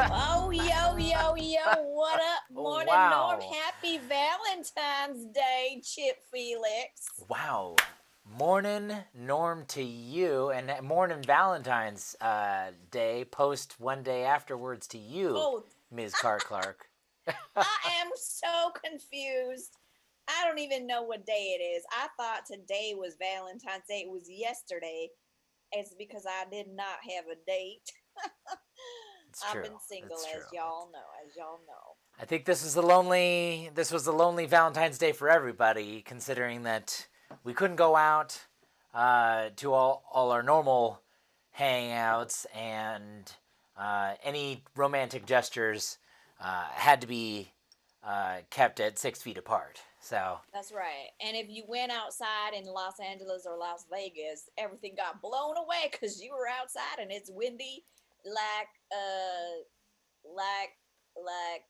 Oh, yo, what up? Morning Norm. Wow. Happy Valentine's Day, Chip Felix. Wow. Morning Norm to you, and morning Valentine's Day, post one day afterwards to you, Both. Ms. Clark. I am so confused. I don't even know what day it is. I thought today was Valentine's Day. It was yesterday. It's because I did not have a date. It's I've true. been single, It's true. as y'all know. As y'all know. I think this was the lonely Valentine's Day for everybody, considering that we couldn't go out to all our normal hangouts, and any romantic gestures had to be kept at 6 feet apart. So That's right. And if you went outside in Los Angeles or Las Vegas, everything got blown away because you were outside and it's windy, like like like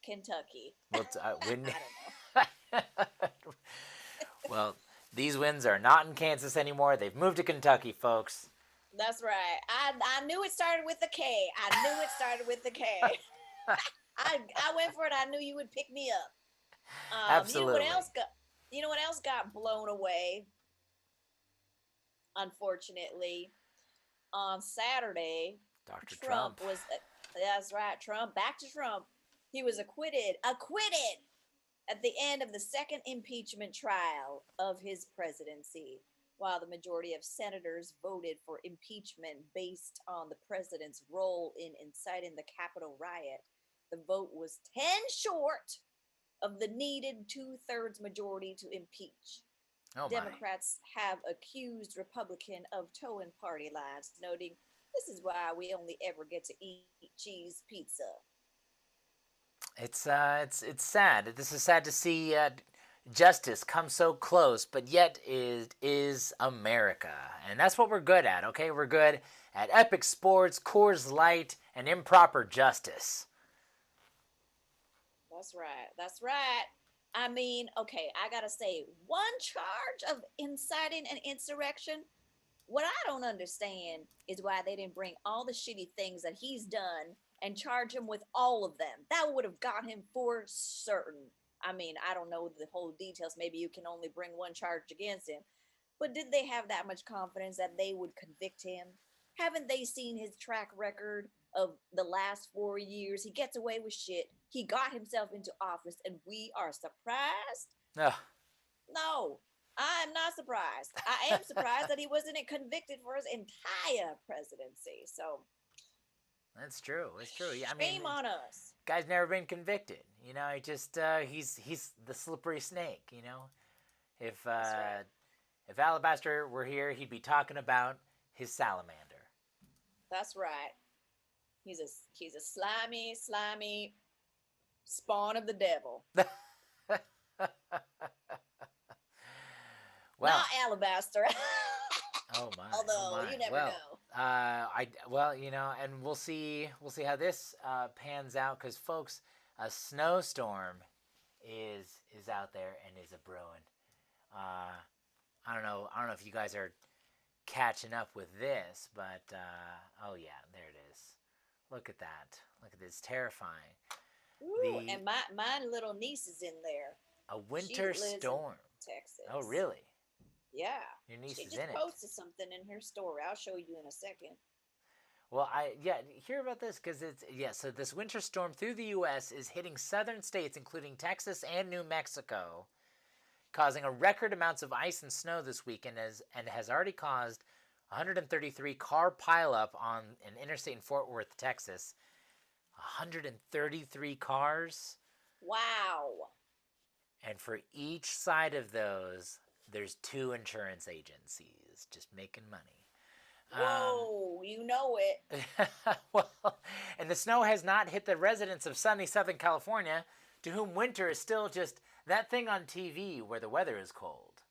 Kentucky. well, when I don't know. well, these winds are not in Kansas anymore. They've moved to Kentucky, folks. That's right. I knew it started with a K. I knew it started with a K. I went for it. I knew you would pick me up. You know what Absolutely, else got blown away? Unfortunately, on Saturday, Dr. Trump Trump. was. That's right, Trump. Back to Trump. He was acquitted. Acquitted at the end of the second impeachment trial of his presidency, while the majority of senators voted for impeachment based on the president's role in inciting the Capitol riot. The vote was 10 short of the needed two-thirds majority to impeach. Oh my. Democrats have accused Republican of towing party lines, noting this is why we only ever get to eat cheese pizza. It's sad. This is sad to see justice come so close, but yet it is America, and that's what we're good at. Okay, we're good at epic sports, Coors Light, and improper justice. That's right. That's right. I mean, okay, I gotta say, one charge of inciting an insurrection. What I don't understand is why they didn't bring all the shitty things that he's done and charge him with all of them. That would have got him for certain. I mean, I don't know the whole details. Maybe you can only bring one charge against him. But did they have that much confidence that they would convict him? Haven't they seen his track record of the last 4 years? He gets away with shit. He got himself into office, and we are surprised? Ugh. No, I'm not surprised. I am surprised that he wasn't convicted for his entire presidency. So, That's true. It's true. Yeah, I mean, shame on us. guy's never been convicted. You know, he just he's the slippery snake. You know, if That's right. if Alabaster were here, he'd be talking about his salamander. That's right. He's a slimy spawn of the devil. Well, Not alabaster. oh my, oh Although my. you never Well, know. you know, and we'll see how this pans out, because folks, a snowstorm is out there and is a brewing. Uh, I don't know if you guys are catching up with this, but oh yeah, there it is. Look at that. Look at this, terrifying. Ooh, The and my little niece is in there. A She winter lives in storm. Oh Texas. really? Yeah. Your niece She is just in it. posted something in her story. I'll show you in a second. Well, I yeah, hear about this because it's yeah. So this winter storm through the U.S. is hitting southern states, including Texas and New Mexico, causing a record amounts of ice and snow this weekend, and has already caused 133 car pileup on an interstate in Fort Worth, Texas. 133 cars, Wow. and for each side of those, there's two insurance agencies just making money. Whoa, you know it. Well, and the snow has not hit the residents of sunny Southern California, to whom winter is still just that thing on TV where the weather is cold.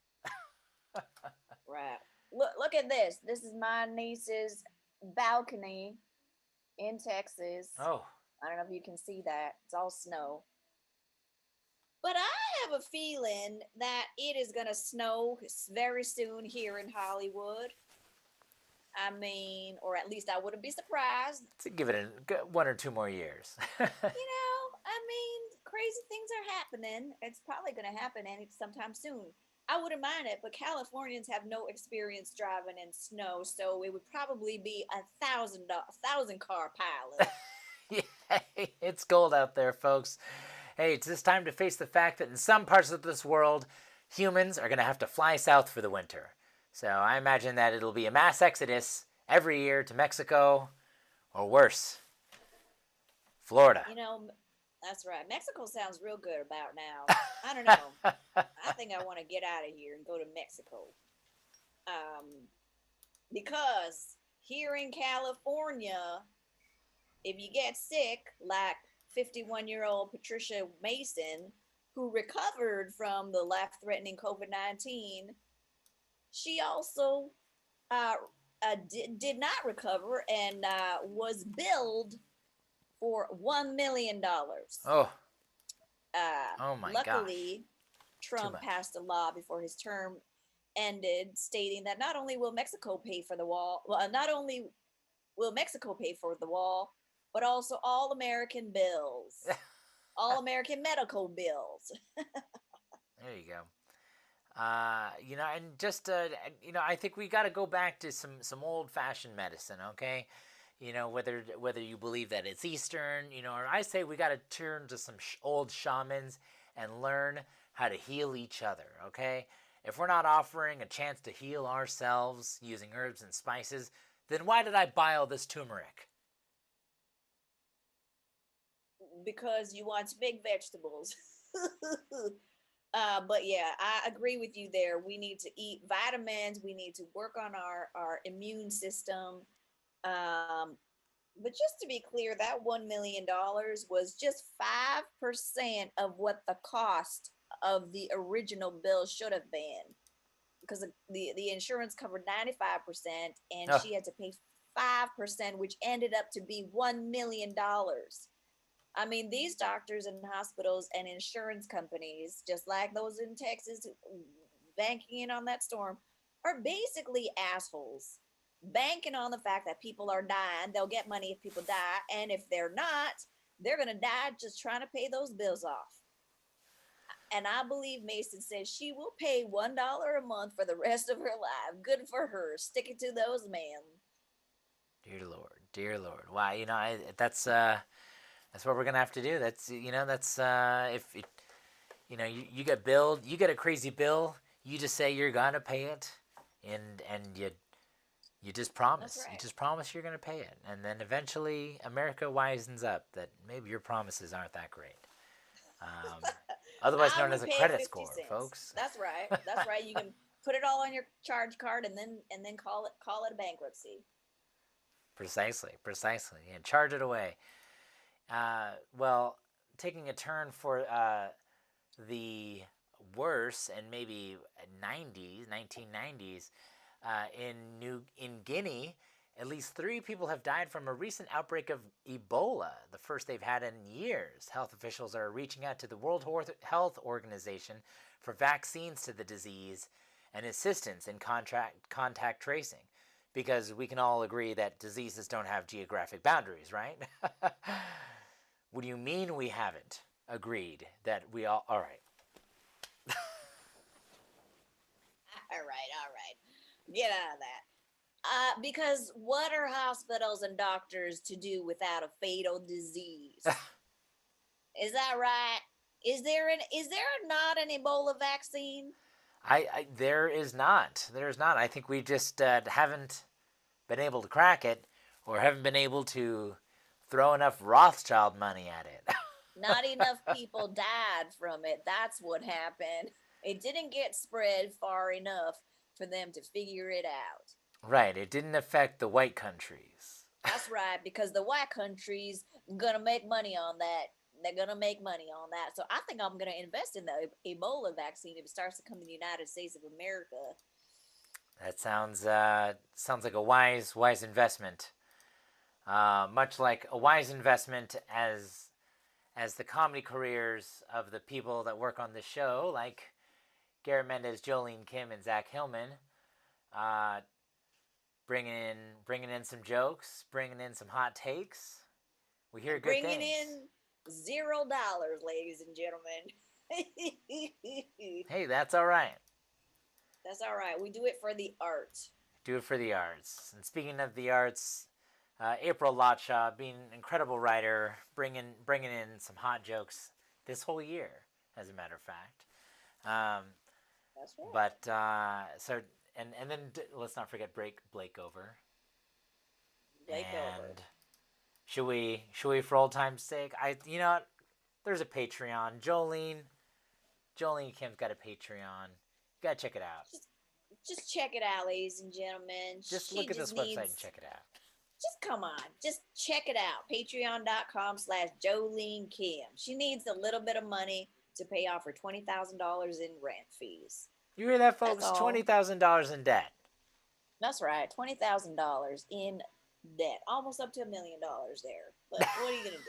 Right. Look at this. This is my niece's balcony in Texas. Oh, I don't know if you can see that. It's all snow. But I have a feeling that it is going to snow very soon here in Hollywood. I mean, or at least I wouldn't be surprised. To give it 1 or 2 more years. I mean, crazy things are happening. It's probably going to happen any sometime soon. I wouldn't mind it, but Californians have no experience driving in snow, so it would probably be a thousand car pilot. Yeah, it's cold out there, folks. Hey, it's just time to face the fact that in some parts of this world, humans are going to have to fly south for the winter. So I imagine that it'll be a mass exodus every year to Mexico, or worse, Florida. You know, that's right. Mexico sounds real good about now. I don't know. I think I want to get out of here and go to Mexico. Um, because here in California, if you get sick, like 51-year-old Patricia Mason, who recovered from the life threatening COVID 19, she also uh, did not recover and was billed for $1 million. Oh, oh my gosh. Luckily, Too Trump much. passed a law before his term ended, stating that not only will Mexico pay for the wall, well, not only will Mexico pay for the wall, but also all American bills, all American medical bills. There you go. And just I think we got to go back to some old fashioned medicine, okay? Whether you believe that it's Eastern, or I say we got to turn to some old shamans and learn how to heal each other, okay? If we're not offering a chance to heal ourselves using herbs and spices, then why did I buy all this turmeric? Because you want big vegetables. But yeah, I agree with you there. We need to eat vitamins. We need to work on our immune system. Um, but just to be clear, that $1 million was just 5% of what the cost of the original bill should have been, because the insurance covered 95%, and Oh, she had to pay 5%, which ended up to be $1 million. I mean, these doctors and hospitals and insurance companies, just like those in Texas banking in on that storm, are basically assholes. Banking on the fact that people are dying. They'll get money if people die. And if they're not, they're going to die just trying to pay those bills off. And I believe Mason says she will pay $1 a month for the rest of her life. Good for her. Sticking to those men. dear Lord, dear Lord. Wow, that's what we're gonna have to do. That's if it, you get billed, you get a crazy bill, you just say you're gonna pay it, and you just That's promise. You right. just promise you're gonna pay it, and then eventually America wisens up that maybe your promises aren't that great. Um, Otherwise I known will as a pay credit 50 score, cents. folks. That's right. That's right. You can put it all on your charge card and then call it a bankruptcy. Precisely, precisely, and charge it away. Well, taking a turn for the worse and maybe 1990s, in Guinea, at least 3 people have died from a recent outbreak of Ebola, the first they've had in years. Health officials are reaching out to the World Health Organization for vaccines to the disease and assistance in contact tracing. Because we can all agree that diseases don't have geographic boundaries, right? What do you mean we haven't agreed that we all. All right. All right. Get out of that. Because what are hospitals and doctors to do without a fatal disease? Is that right? Is there not an Ebola vaccine? There is not. There is not. I think we just haven't been able to crack it, or haven't been able to throw enough Rothschild money at Not it. enough people died from it. That's what happened. It didn't get spread far enough for them to figure it out. Right. It didn't affect the white countries. That's right, because the white countries gonna make money on that. They're gonna make money on that. So I think I'm gonna invest in the Ebola vaccine if it starts to come to the United States of America. That sounds like a wise investment. Much like a wise investment as the comedy careers of the people that work on the show, like Garrett Mendez, Jolene Kim, and Zach Hillman, uh, bringing in bringing in some jokes, bringing in some hot takes. We hear good Bringing things. in $0, ladies and gentlemen. Hey, that's all right. That's all right. We do it for the art. Do it for the arts. And speaking of the arts, April Lotshaw, being an incredible writer, bringing in some hot jokes this whole year, as a matter of fact. Um, That's right. but so and then let's not forget Blake over. Blake over. And should we for old time's sake? What? There's a Patreon. Jolene Kim's got a Patreon. You gotta check it out. Just, just check it out, ladies and gentlemen. Just She look at just this website and needs. check it out. Just come on. Just check it out. Patreon.com/Jolene Kim. She needs a little bit of money to pay off her $20,000 in rent fees. You hear that, That's folks? all. $20,000 in debt. That's right. $20,000 in debt. Almost up to $1,000,000 there. But what are you gonna do?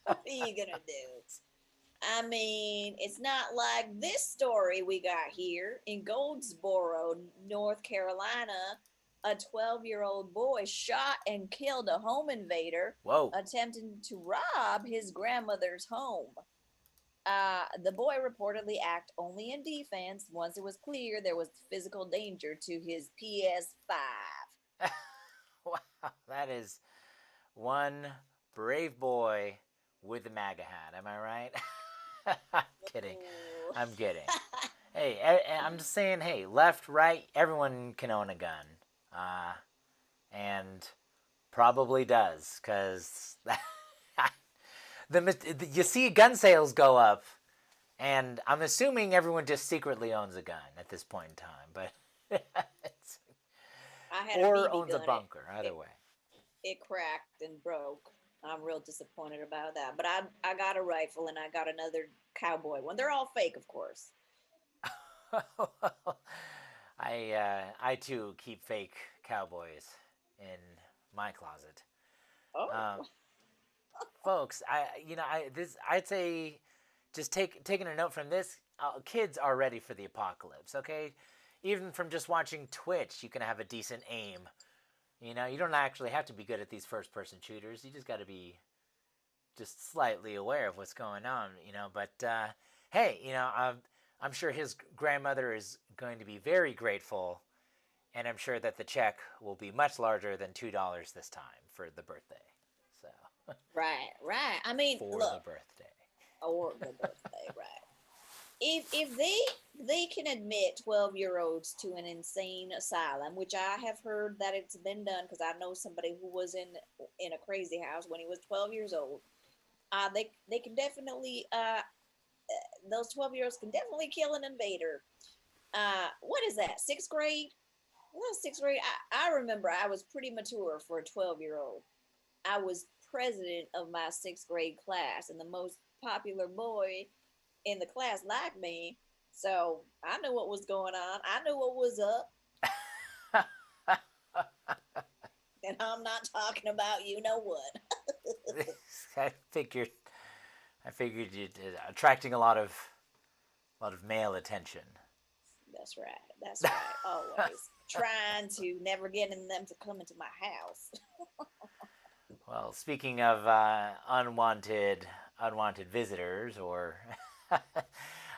What are you gonna do? I mean, it's not like this story we got here in Goldsboro, North Carolina. A 12-year-old boy shot and killed a home invader Whoa. attempting to rob his grandmother's home. The boy reportedly acted only in defense once it was clear there was physical danger to his PS5. Wow, that is one brave boy with the MAGA hat. Am I right? I'm kidding. Ooh. I'm kidding. Hey, I'm just saying. Hey, left, right, everyone can own a gun, and probably does, cause you see gun sales go up, and I'm assuming everyone just secretly owns a gun at this point in time, but I had a or BB owns a gun. bunker. Either It, way. it cracked and broke. I'm real disappointed about that. But I got a rifle and I got another cowboy one. They're all fake, of course. I too keep fake cowboys in my closet. Um, Oh, Folks, I'd say just taking a note from this. Kids are ready for the apocalypse. Okay, even from just watching Twitch, you can have a decent aim. You don't actually have to be good at these first-person shooters. You just got to be just slightly aware of what's going on. But hey, I'm sure his grandmother is going to be very grateful, and I'm sure that the check will be much larger than $2 this time for the birthday. So right, right. I mean, for the look, birthday. or the birthday, right? If they can admit 12-year-olds to an insane asylum, which I have heard that it's been done because I know somebody who was in a crazy house when he was 12 years old. They can definitely those 12-year-olds can definitely kill an invader. What is that? Sixth grade? Well, sixth grade. I remember I was pretty mature for a 12-year-old. I was president of my sixth grade class, and the most popular boy in the class liked me. So I knew what was going on. I knew what was up, and I'm not talking about you know what. I figured. I figured you attracting a lot of male attention. That's right. That's right. Always trying to never getting them to come into my house. Well, speaking of unwanted visitors, or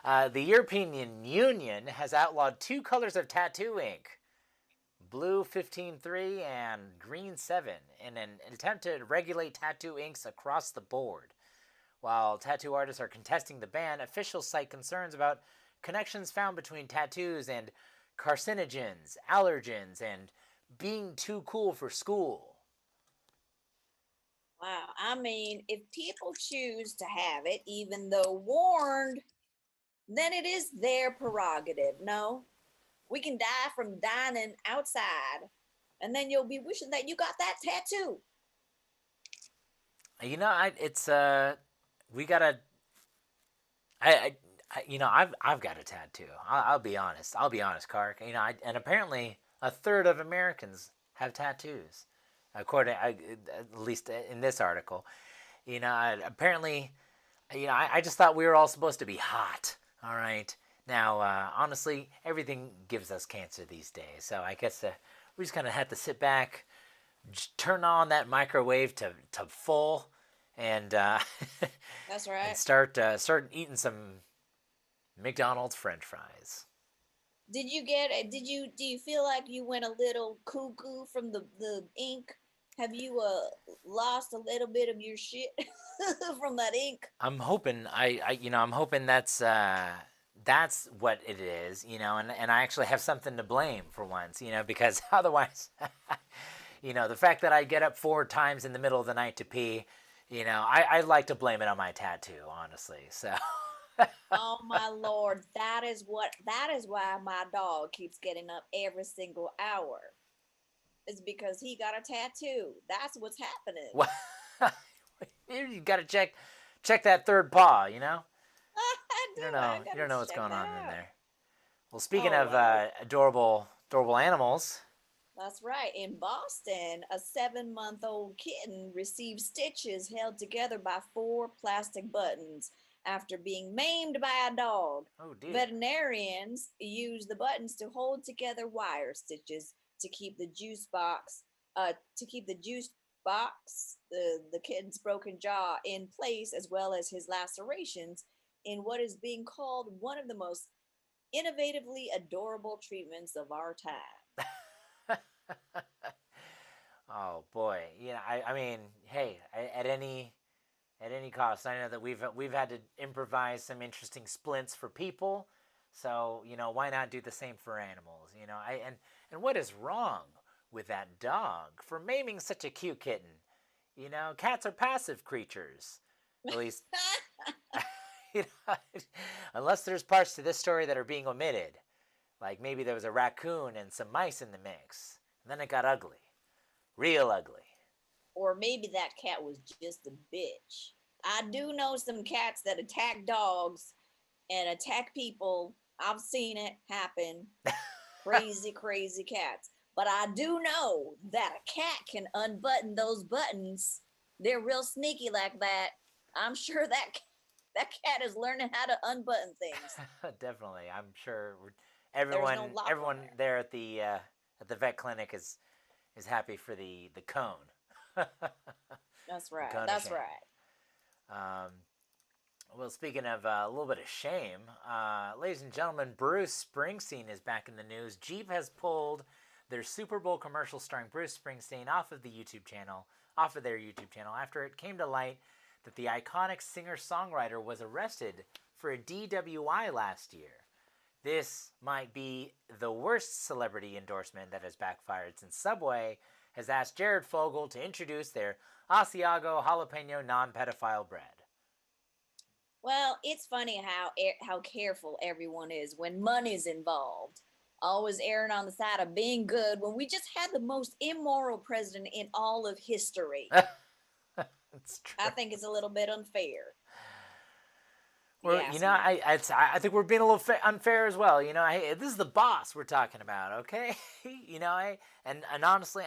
the European Union has outlawed two colors of tattoo ink, blue 15.3 and green 7, in an attempt to regulate tattoo inks across the board. While tattoo artists are contesting the ban, officials cite concerns about connections found between tattoos and carcinogens, allergens, and being too cool for school. Wow. I mean, if people choose to have it, even though warned, then it is their prerogative. No, we can die from dining outside, and then you'll be wishing that you got that tattoo. It's we gotta. I've got a tattoo. I'll be honest. I'll be honest, Kark. And apparently a third of Americans have tattoos, according at least in this article. Apparently, I just thought we were all supposed to be hot. All right. Now, honestly, everything gives us cancer these days. So I guess we just kind of had to sit back, turn on that microwave to full, and That's and right. start eating some McDonald's French fries. Did you get it? Do you feel like you went a little cuckoo from the ink? Have you lost a little bit of your shit from that ink? I'm hoping I'm hoping that's what it is, and I actually have something to blame for once, because otherwise, the fact that I get up 4 times in the middle of the night to pee, I like to blame it on my tattoo, honestly. So, Oh my lord, that is why my dog keeps getting up every single hour. It's because he got a tattoo. That's what's happening. well, you got to check that third paw, you know. I You don't do. I know. You gotta don't know what's check going that on in out. there. Well, speaking Oh of wow. adorable animals, That's right. In Boston, a 7-month-old kitten received stitches held together by 4 plastic buttons after being maimed by a dog. oh dear. Veterinarians use the buttons to hold together wire stitches to keep the juice box, the kitten's broken jaw in place, as well as his lacerations, in what is being called one of the most innovatively adorable treatments of our time. Oh boy, I mean, hey, at any cost, I know that we've had to improvise some interesting splints for people, so why not do the same for animals? And what is wrong with that dog for maiming such a cute kitten? Cats are passive creatures, at least you know, unless there's parts to this story that are being omitted, like maybe there was a raccoon and some mice in the mix, and then it got ugly, real ugly. Or maybe that cat was just a bitch. I do know some cats that attack dogs and attack people. I've seen it happen. Crazy, crazy cats. But I do know that a cat can unbutton those buttons. They're real sneaky like that. I'm sure that cat is learning how to unbutton things. Definitely, I'm sure There's everyone no lock on everyone there. there at the vet clinic is happy for the cone, the That's right. cone of That's shame. right. Um, well, speaking of a little bit of shame, ladies and gentlemen, Bruce Springsteen is back in the news. Jeep has pulled their Super Bowl commercial starring Bruce Springsteen off of their YouTube channel, after it came to light that the iconic singer-songwriter was arrested for a DWI last year. This might be the worst celebrity endorsement that has backfired, since Subway has asked Jared Fogle to introduce their Asiago jalapeno non-pedophile bread. Well, it's funny how careful everyone is when money's involved. Always erring on the side of being good when we just had the most immoral president in all of history. It's I true. think it's a little bit unfair, if you Well, ask me. I think we're being a little unfair as well. Hey, this is the boss we're talking about, okay? And honestly,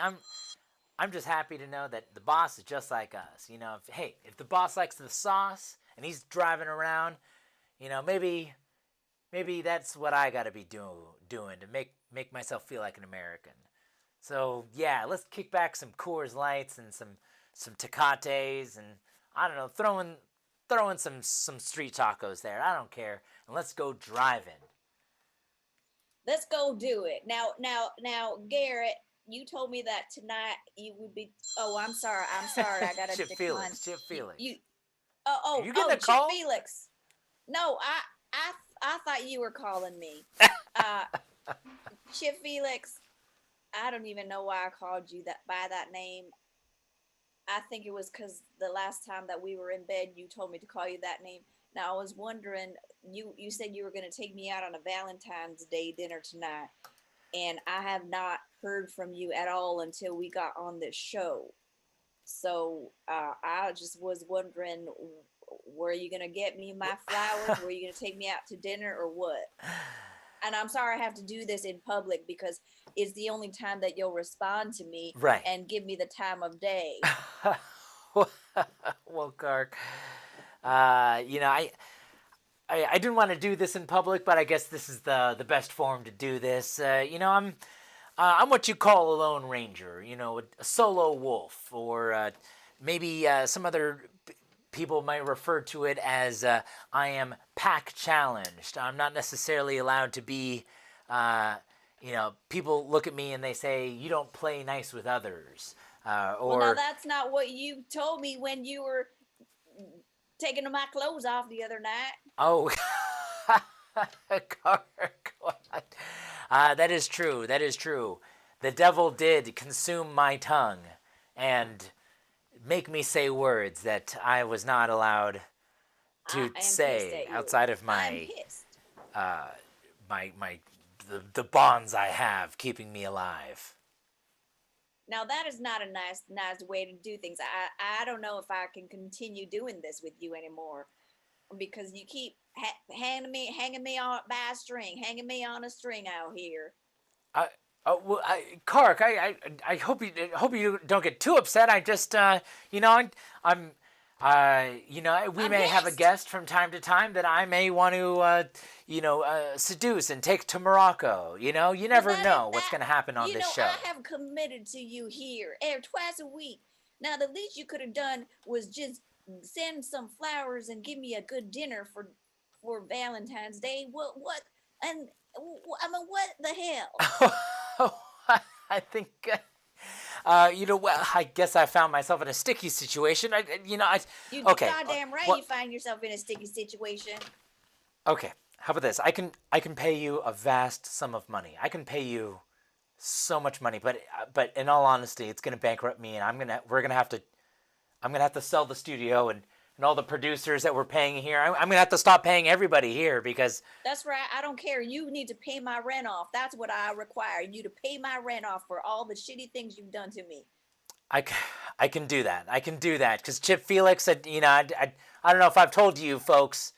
I'm just happy to know that the boss is just like us. If the boss likes the sauce and he's driving around, maybe that's what I got to be doing to make myself feel like an American. So yeah, let's kick back some Coors Lights and some Tecates, and I don't know, throwing some street tacos there. I don't care, and let's go driving. Let's go do it. Now, Garrett, you told me that tonight you would be. Oh, I'm sorry. I'm sorry. I gotta Chip decline. Felix, Chip You. Felix. Are you getting a Chip call? Felix. No, I thought you were calling me. Uh, Chip Felix. I don't even know why I called you that by that name. I think it was because the last time that we were in bed, you told me to call you that name. Now I was wondering, you said you were going to take me out on a Valentine's Day dinner tonight, and I have not heard from you at all until we got on this show. So I just was wondering, were you going to get me my flowers? Were you going to take me out to dinner or what? And I'm sorry I have to do this in public because it's the only time that you'll respond to me Right. and give me the time of day. Well, Kark, I didn't want to do this in public, but I guess this is the best form to do this. I'm what you call a lone ranger, a solo wolf, or maybe some other people might refer to it as I am pack challenged. I'm not necessarily allowed to be, people look at me and they say, you don't play nice with others. Well, now Or, that's not what you told me when you were taking my clothes off the other night. oh, Kark, that is true. That is true. The devil did consume my tongue and make me say words that I was not allowed I to am pissed say at you. outside of I'm my pissed. my the bonds I have keeping me alive. Now that is not a nice way to do things. I don't know if I can continue doing this with you anymore because you keep hanging me on by a string, hanging me on a string out here. I well, Kark, I hope you don't get too upset. I just you know I'm we I'm may have a pissed. guest from time to time that I may want to seduce and take to Morocco. You Well, never know what's going to happen on this show. I have committed to you here twice a week. Now, the least you could have done was just send some flowers and give me a good dinner for Valentine's Day. What? And I mean, what the hell? I think. Well, I guess I found myself in a sticky situation. You Okay. goddamn right What? you find yourself in a sticky situation. Okay. How about this? I can pay you a vast sum of money. I can pay you so much money, but in all honesty, it's gonna bankrupt me, and I'm gonna have to sell the studio and all the producers that we're paying here. I'm gonna have to stop paying everybody here because That's right. I don't care. You need to pay my rent off. That's what I require. You to pay my rent off for all the shitty things you've done to me. I, I can do that. I can do that because Chip Felix said, I don't know if I've told you folks,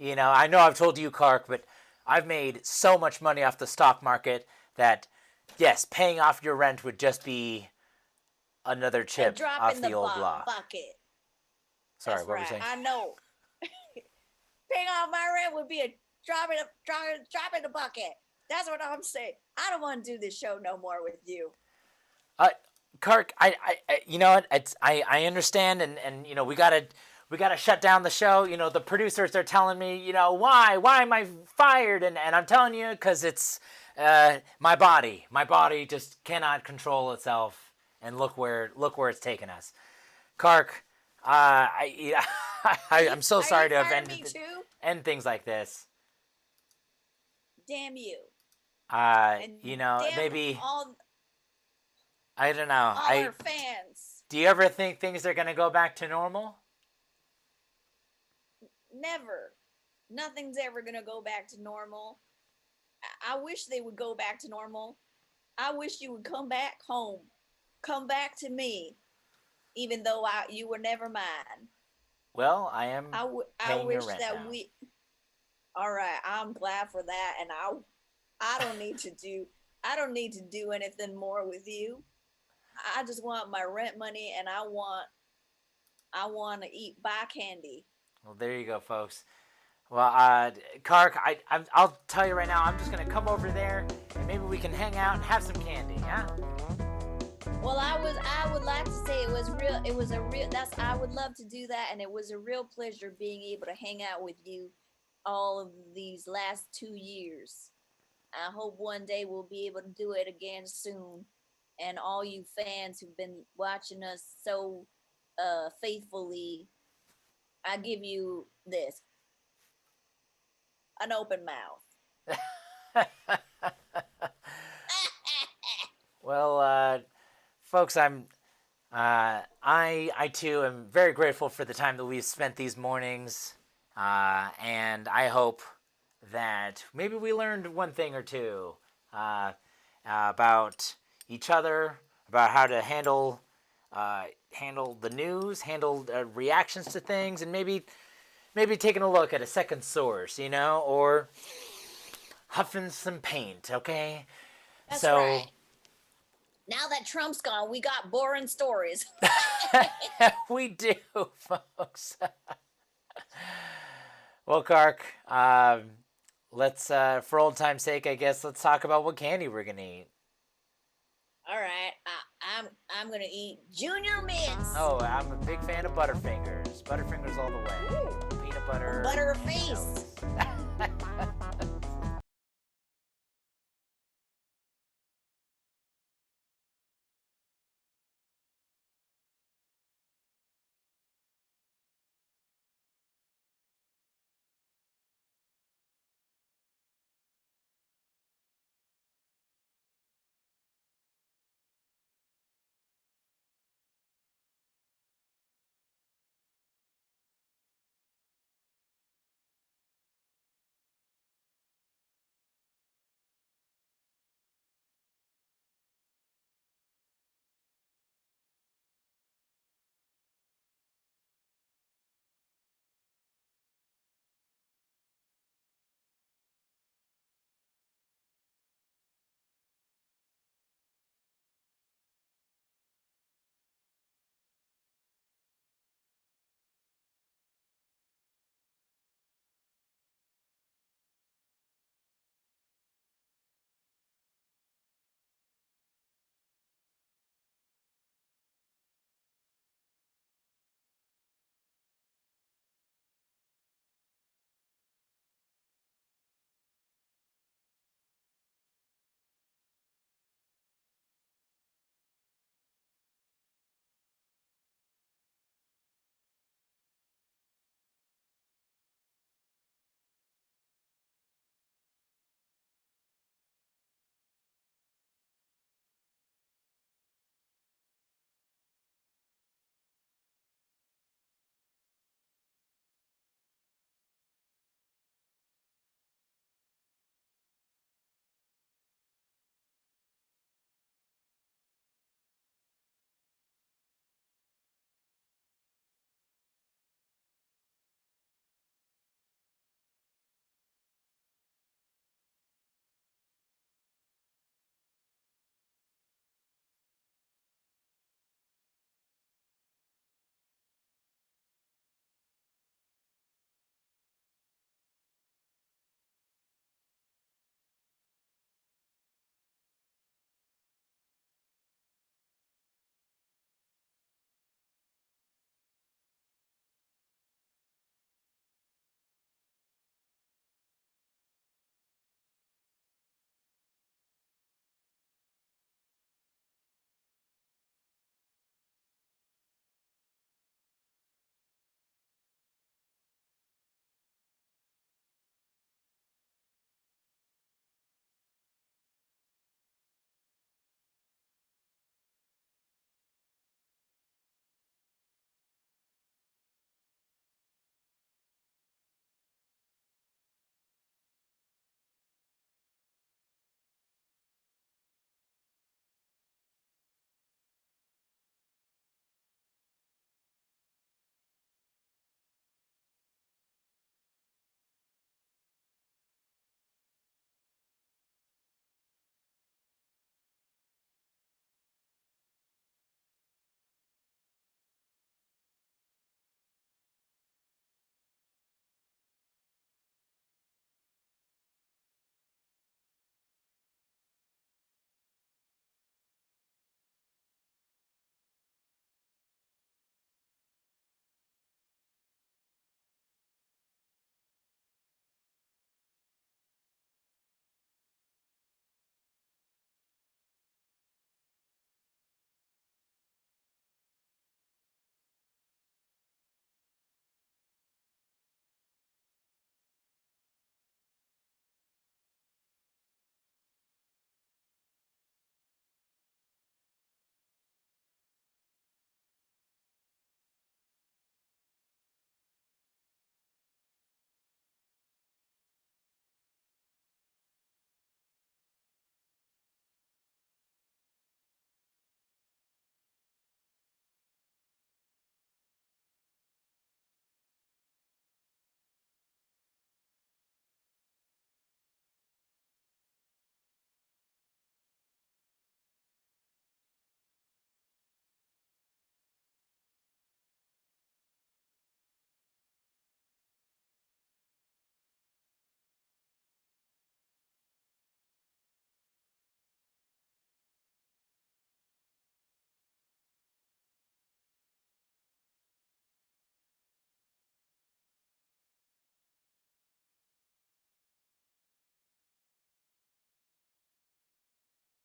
I know I've told you, Kark, but I've made so much money off the stock market that, yes, paying off your rent would just be another A chip drop off in the the old block. bucket. Sorry, That's what were you right. saying? I know. Paying off my rent would be a drop in the bucket. That's what I'm saying. I don't want to do this show no more with you. Uh, Kark, you know what? I understand, and we gotta shut down the show. The producers are telling me, why am I fired? And I'm telling you, because it's my body. My body just cannot control itself, and look where it's taken us. Kark, I'm so Are you sorry to have firing me too? end things like this. Damn you! And damn Maybe I don't know. all our fans. Do you ever think things are gonna go back to normal? Never. Nothing's ever gonna go back to normal. I wish they would go back to normal. I wish you would come back home. Come back to me, even though you were never mine. Well, I am I paying your wish rent that now. we. All right, I'm glad for that, and I don't need to do. I don't need to do anything more with you. I just want my rent money, and I want to buy candy. Well, there you go, folks. Well, Kark, I'll tell you right now, I'm just gonna come over there, and maybe we can hang out and have some candy, yeah? Well, I would like to say it was real. It was a real. I would love to do that, and it was a real pleasure being able to hang out with you all of these last 2 years. I hope one day we'll be able to do it again soon. And all you fans who've been watching us so faithfully, I give you this an open mouth. Well, folks, I too am very grateful for the time that we've spent these mornings, and I hope that maybe we learned one thing or two about each other, about how to handle the news, handle reactions to things, and maybe taking a look at a second source, or huffing some paint. Okay, That's so. right. Now that Trump's gone, we got boring stories. We do, folks. Well, Kark, let's for old time's sake, I guess, let's talk about what candy we're gonna eat. All right, I'm gonna eat Junior Mints. Oh, I'm a big fan of Butterfingers. Butterfingers all the way. Ooh, Peanut butter. butter And face. jellies.